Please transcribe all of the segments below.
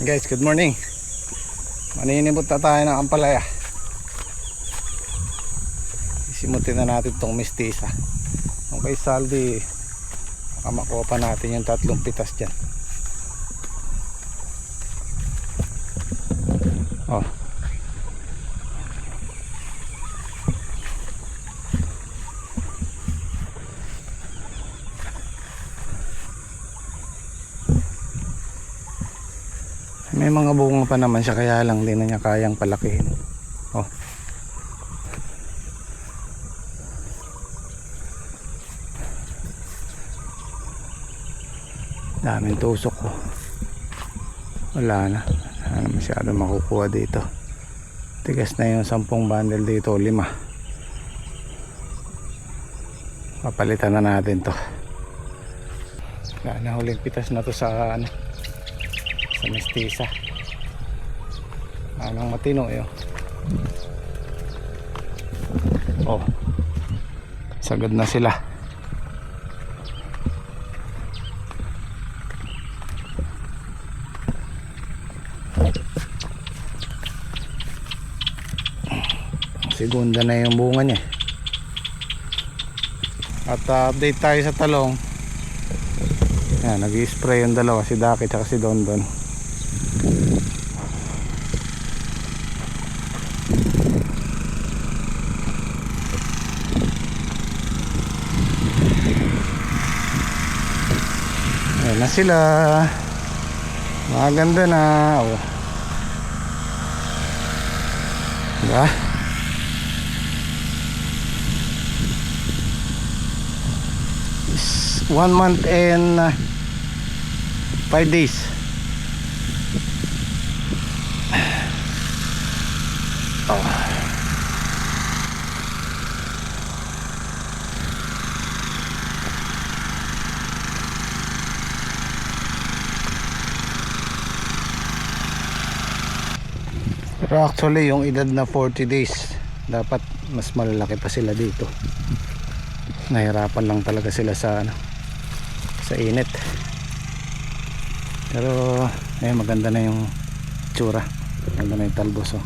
Guys, good morning. Maninimot na tayo ng ampalaya. Isimutin na natin tong mistisa. Kung kay Saldi, makuha pa natin yung 3 pitas dyan. Oh. May mga bunga pa naman siya, kaya lang din na niya kayang palakihin. Oh. Daming tusok ko. Wala na. Wala na masyado makukuha dito. Tigas na yung 10 bundle dito, 5. Papalitan na natin to. Wala na, huling pitas na to sa ano, sa mistisa. Anong matino yun. Oh, sagad na sila. Segunda na yung bunga niya. At update tayo sa talong. Yan, nag-i-spray yung dalawa, si Daki at si Dondon. Ayan na sila. Maganda na. Oh. Diba? It's 1 month and 5 days. Oh. Pero actually yung edad na 40 days, dapat mas malalaki pa sila dito. Nahirapan lang talaga sila sa ano, sa init. Pero maganda na yung tsura, maganda na yung talbos. Oh.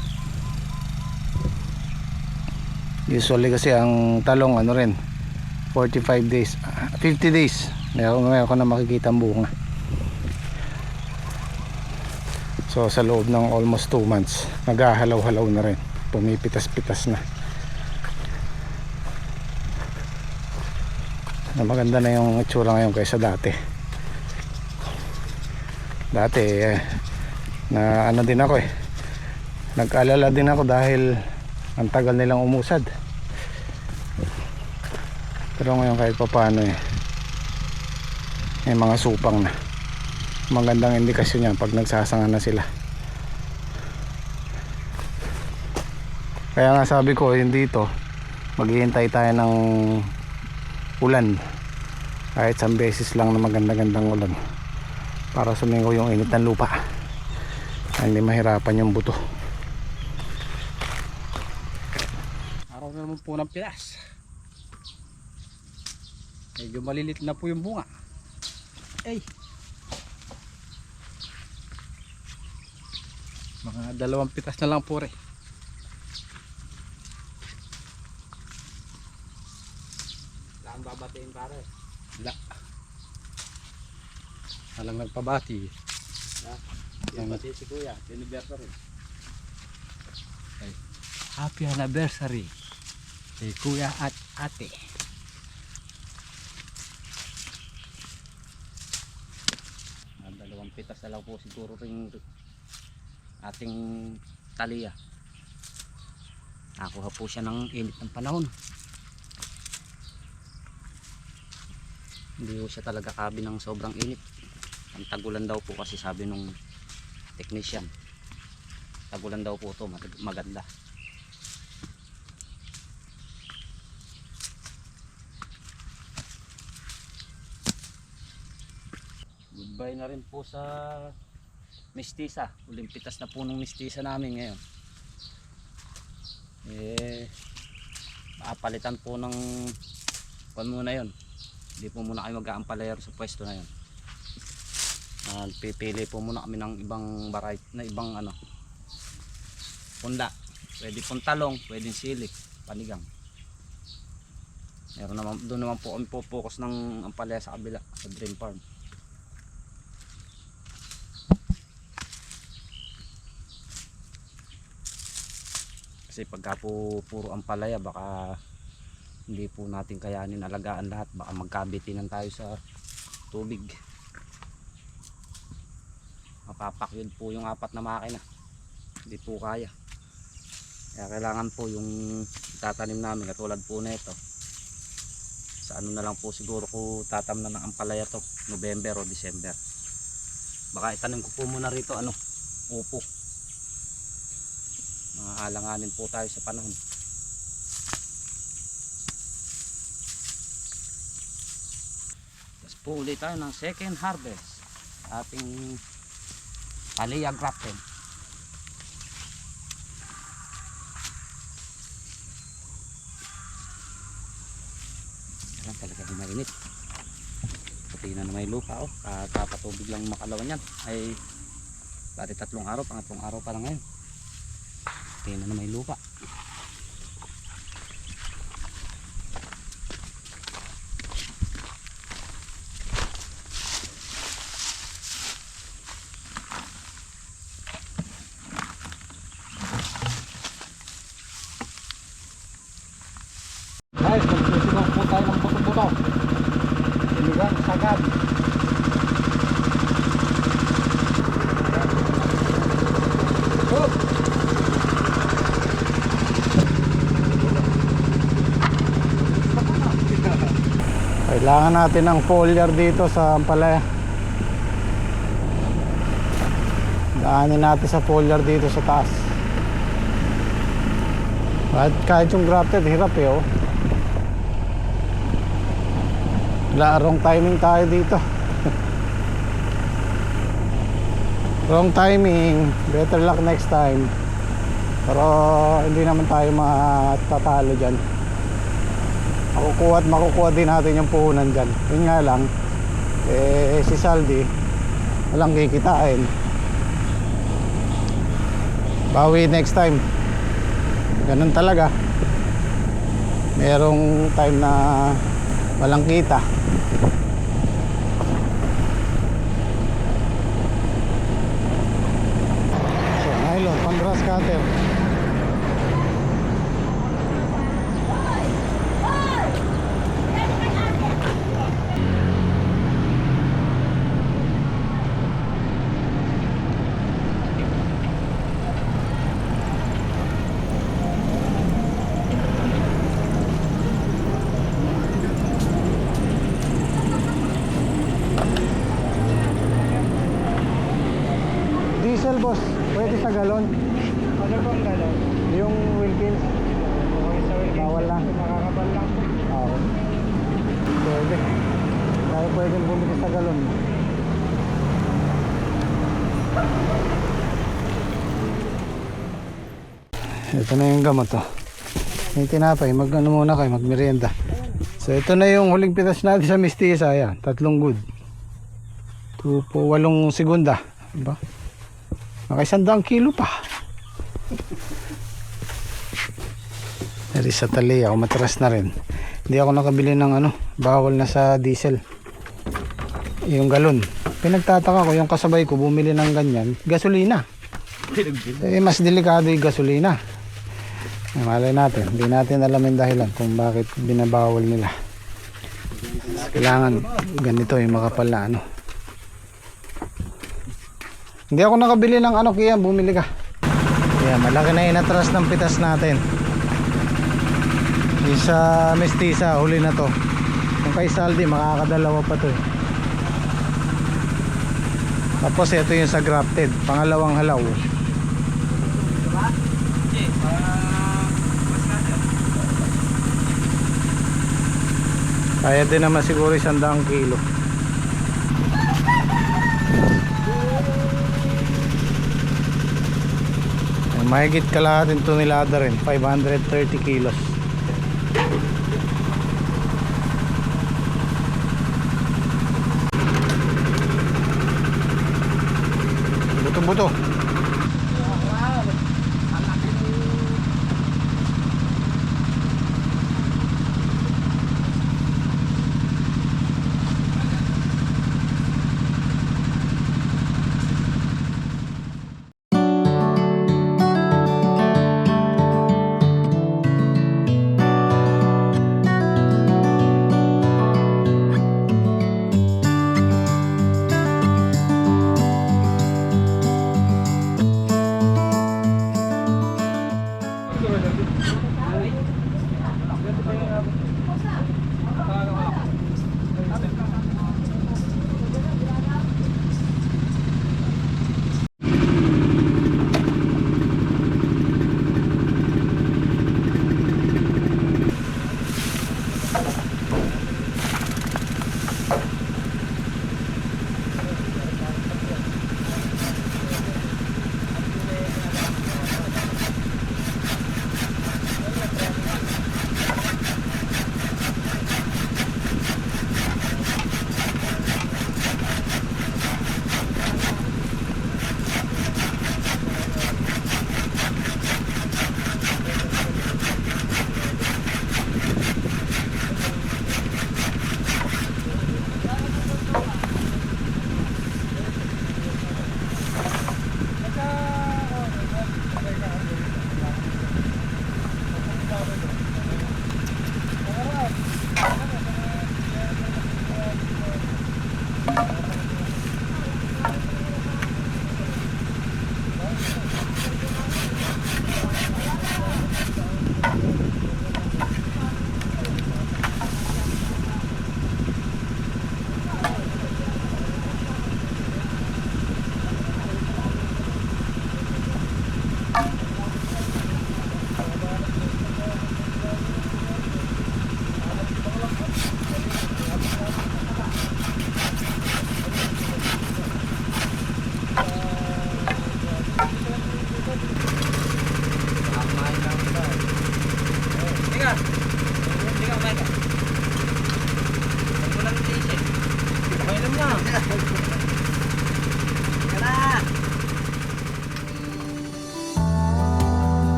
Usually kasi ang talong ano rin 45 days, 50 days ngayon ko na makikita ang bunga. So sa loob ng almost 2 months naghahalaw-halaw na rin, pumipitas-pitas na. Maganda na yung itsura ngayon kaysa dati. Dati na ano din ako nag-alala din ako dahil ang tagal nilang umusad. Pero ngayon kahit pa paano may mga supang na. Magandang indikasyon yan pag nagsasanga na sila. Kaya nga sabi ko yun dito, maghihintay tayo ng ulan, kahit isang beses lang na maganda-gandang ulan, para sumingaw yung init ng lupa, hindi mahirapan yung buto. Araw na naman po ng Pinas. Medyo malilit na po yung bunga. Mga 2 pitas na lang po rin. Saan babatiin pare? Wala. Walang nagpabati. Yung bati si kuya, anniversary. Happy anniversary si kuya at ate. Mga 2 pitas na lang po siguro ring ating taliya. Nakuha po siya ng init ng panahon. Hindi po siya talaga kabi ng sobrang init. Ang tagulan daw po kasi sabi nung technician, tagulan daw po ito maganda. Goodbye na rin po sa mistisa. Uling pitas na po ng mistisa namin ngayon. Palitan po ng muna yon. Hindi po muna kayo mag-aampalayar sa pwesto na yon. Pipili po muna kami ng ibang variety na ibang punla. Pwede pong talong, pwedeng silik, panigang. Meron naman, doon naman po kami focus ng ampalaya sa kabila, sa Dream Farm. Kasi pagka po puro ampalaya, baka hindi po natin kayanin alagaan lahat, baka magkabitinan tayo sa tubig. Mapapakyod po yung 4 na makina, hindi po kaya. Kaya kailangan po yung tatanim namin katulad po nito, sa na lang po siguro ko tatamnan ng ampalaya to, November o December. Baka itanim ko po muna rito upo. Alanganin po tayo sa panahon. Tapos po ulit tayo ng second harvest ating palaya grafted. Talaga mainit, pati na may lupa kakapatubig lang makalawan yan ay bali 3 araw, pangatlong araw pa lang ngayon, pati na may lupa. Guys, magsusunod po tayo ng buto-buto. Sinigang sagad. Oh! Kailangan natin ng foliar dito sa ampalaya. Daanin natin sa foliar dito sa taas. Kahit yung grafted, hirap oh. Wrong timing tayo dito. Wrong timing. Better luck next time. Pero hindi naman tayo matatalo dyan. Makukuha din natin yung puhunan dyan. Yun nga lang, si Saldi walang kikitain. Bawi next time. Ganun talaga. Merong time na walang kita. So, nylon, pang grass cutter. Diesel boss, pwede sa galon. Ano bang galon? Yung Wilkins. Okay, sa Wilkins. Bawal lang. Makakabal lang po. Okay. Pwede. Kaya pwede bumili sa galon. Ito na yung gamot yung tinapay, muna kayo, magmerienda. So ito na yung huling pitas natin sa mistisa. Ayan, 3 good. 2 po 8 segunda, diba? Naka 100 kilo pa. Dari sa tali ako, matras na rin. Hindi ako nakabili ng bawal na sa diesel. Yung galon. Pinagtataka ko, yung kasabay ko bumili ng ganyan, gasolina. Mas delikado yung gasolina. Malay natin, hindi natin alam yung dahilan kung bakit binabawal nila. Kailangan ganito yung makapal na Hindi ako nakabili ng kaya bumili ka. Kaya malaki na inatras ng pitas natin. Isa mestiza, huli na to. Kung kay Saldi, makakadalawa pa to Tapos ito yung sa grafted, pangalawang halaw. Kaya din naman siguro 100 kilo. Mahigit kalahating tonelada rin, 530 kilos. buto.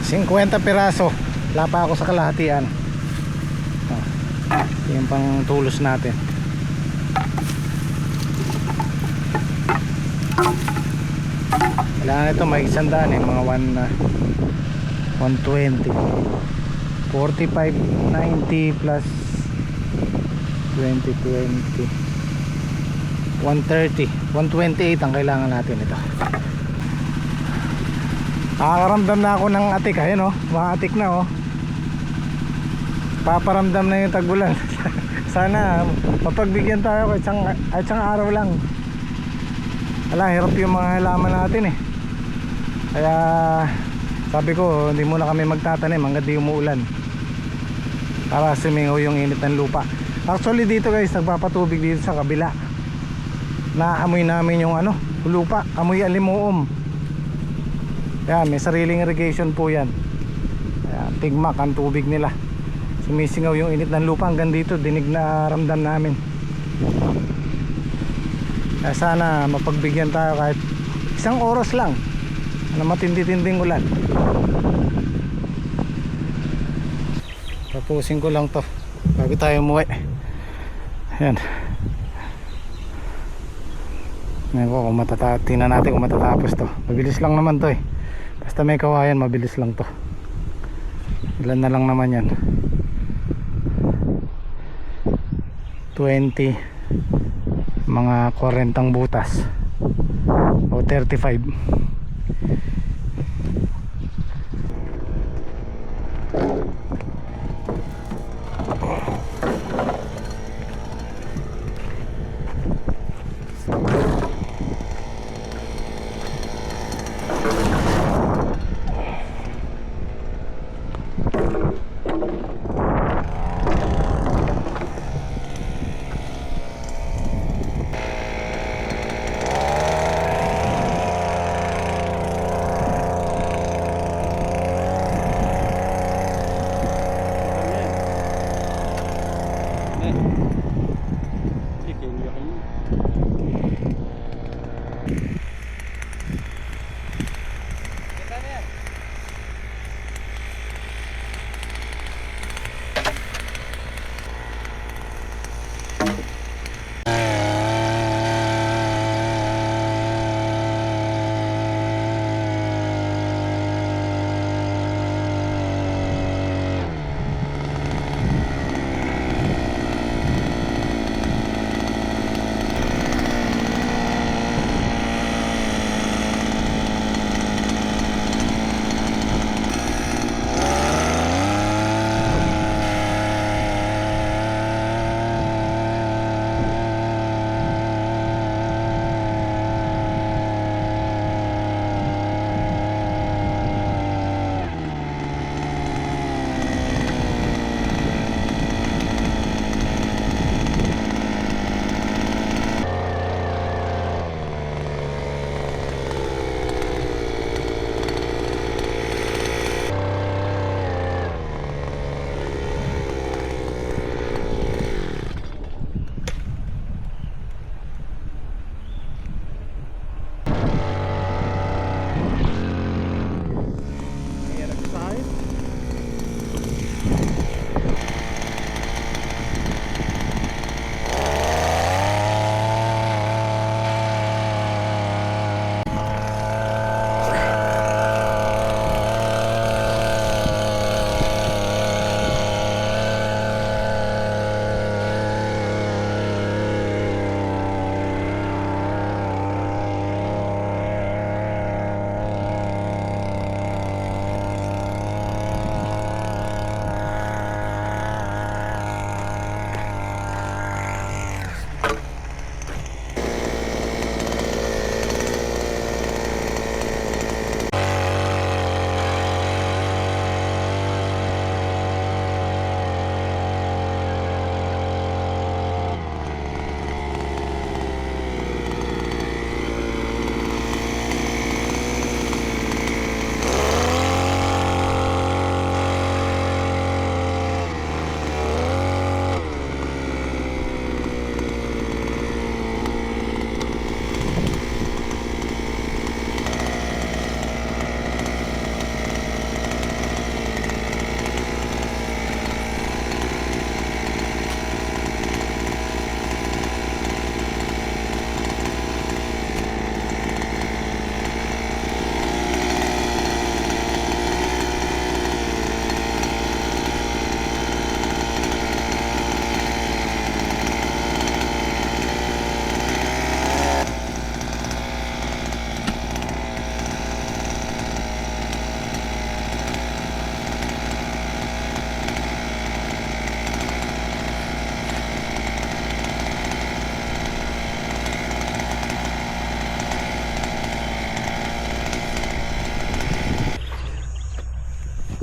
$50 piraso. Wala pa ako sa kalahatian. Yung pang tulos natin. Kailangan ito may $100 mga 120. 45.90 plus 20 130 128 ang kailangan natin ito. Nakakaramdam na ako ng atik. Ayun, maatik na paparamdam na yung tag-ulan. Sana mapagbigyan tayo kahit isang araw lang. Wala, hirap yung mga halaman natin kaya sabi ko hindi muna kami magtatanim hanggang di umuulan para sumingaw yung init ng lupa. Actually dito guys, nagpapatubig dito sa kabila. Naamoy namin yung lupa, amoy alimuom. Yan, may sariling irrigation po yan. Ayan, tigmak ang tubig nila. Sumisingaw yung init ng lupa hanggang dito, dinig na ramdam namin. Kaya sana mapagbigyan tayo kahit isang oras lang na matindi-tinding ulan. Tapusin ko lang to bago tayo umuwi. Ayan. Ngayon ko kung tingnan natin kung matatapos to. Mabilis lang naman to basta may kawayan, mabilis lang to. Ilan na lang naman yan, 20, mga 40 butas o 35.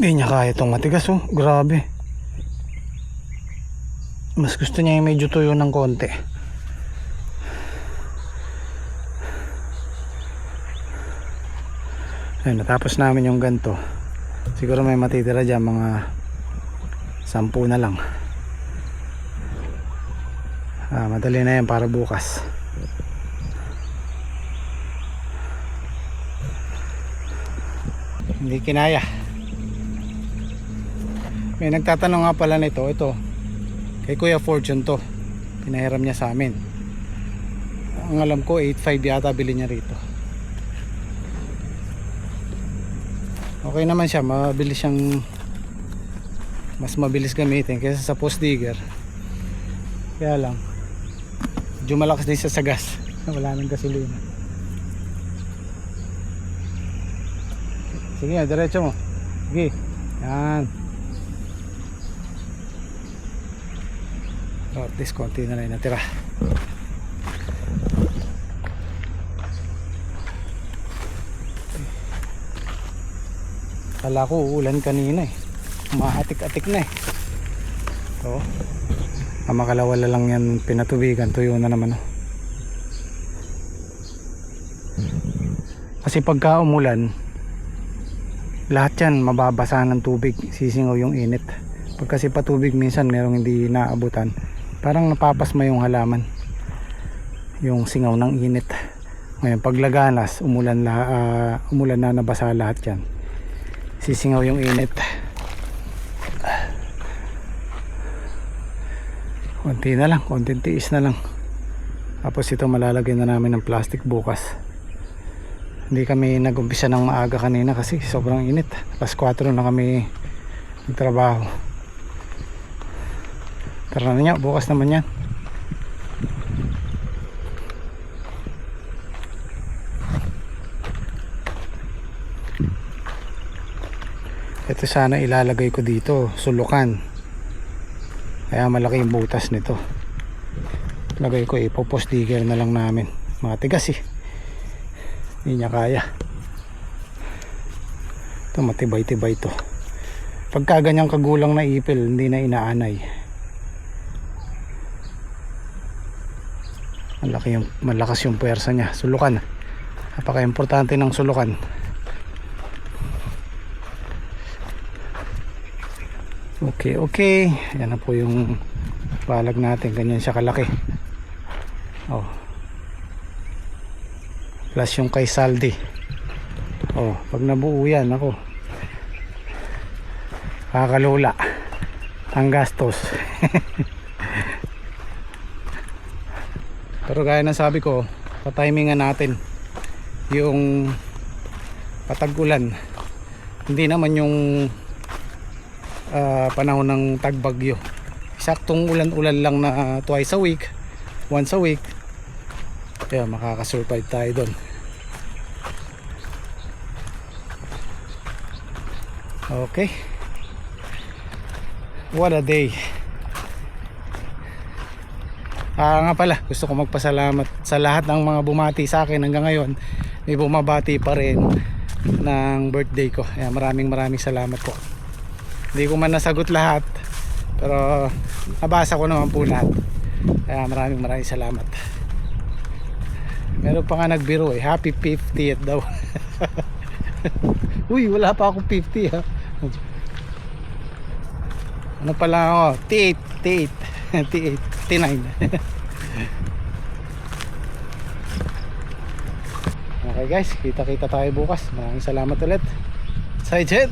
Hindi niya kaya itong matigas, oh. Grabe. Mas gusto niya yung medyo tuyo ng konti. Ayun, natapos namin yung ganto. Siguro may matitira dyan, mga 10 na lang. Madali na yan para bukas. Hindi kinaya. May nagtatanong nga pala nito, ito kay Kuya Fortune to, pinahiram niya sa amin. Ang alam ko 8.5 yata bili niya rito. Okay naman siya, mabilis siyang, mas mabilis gamitin kaysa sa post digger. Kaya lang medyo malakas din siya sa gas. Wala nang gasolina. Sige, diretso mo. Sige, yan. At least konti na lang natira. Kala ko uulan kanina eh. Maatik-atik na eh. So, makalawala lang yan pinatubigan. Tuyo na naman, oh. Kasi pagka umulan, lahat yan mababasa ng tubig. Sisingaw yung init. Pag kasi patubig minsan merong hindi naabutan, parang napapasma yung halaman, yung singaw ng init. Ngayon paglaganas, umulan na, nabasa lahat yan. Sisingaw yung init. Konti na lang, konting tiis na lang. Tapos ito malalagyan na namin ng plastic bukas. Hindi kami nag-umpisa ng maaga kanina kasi sobrang init. Alas 4 na kami nagtrabaho. Tara na niya, bukas naman yan. Ito sana ilalagay ko dito, sulukan. Kaya malaki yung butas nito. Lagay ko, ipopost digger na lang namin. Matigas eh. Hindi niya kaya. Ito matibay-tibay to. Pagka ganyang kagulang na ipil, hindi na inaanay. Malakas yung puwersa niya. Sulukan. Napaka-importante ng sulukan. Okay. Yan na po yung palag natin. Ganyan siya kalaki. Oh. Plus yung kay Saldi. Oh, pag nabuo yan, ako. Kakalula. Ang gastos. Pero gaya ng sabi ko, patimingan natin yung patag-ulan. Hindi naman yung panahon ng tagbagyo. Saktong ulan-ulan lang na twice a week, once a week. Kaya makakasurvive tayo doon. Okay. What a day. Nga pala, gusto ko magpasalamat sa lahat ng mga bumati sa akin hanggang ngayon. May bumabati pa rin ng birthday ko. Kaya maraming salamat po. Hindi ko man nasagot lahat, pero nabasa ko naman po lahat. Kaya maraming salamat. Meron pa nga nagbiro eh, happy 50th daw. Uy, wala pa akong 50 ha. Ano pala ako? T8 T9. Okay guys, kita tayo bukas. Maraming salamat ulit. Sai Jet.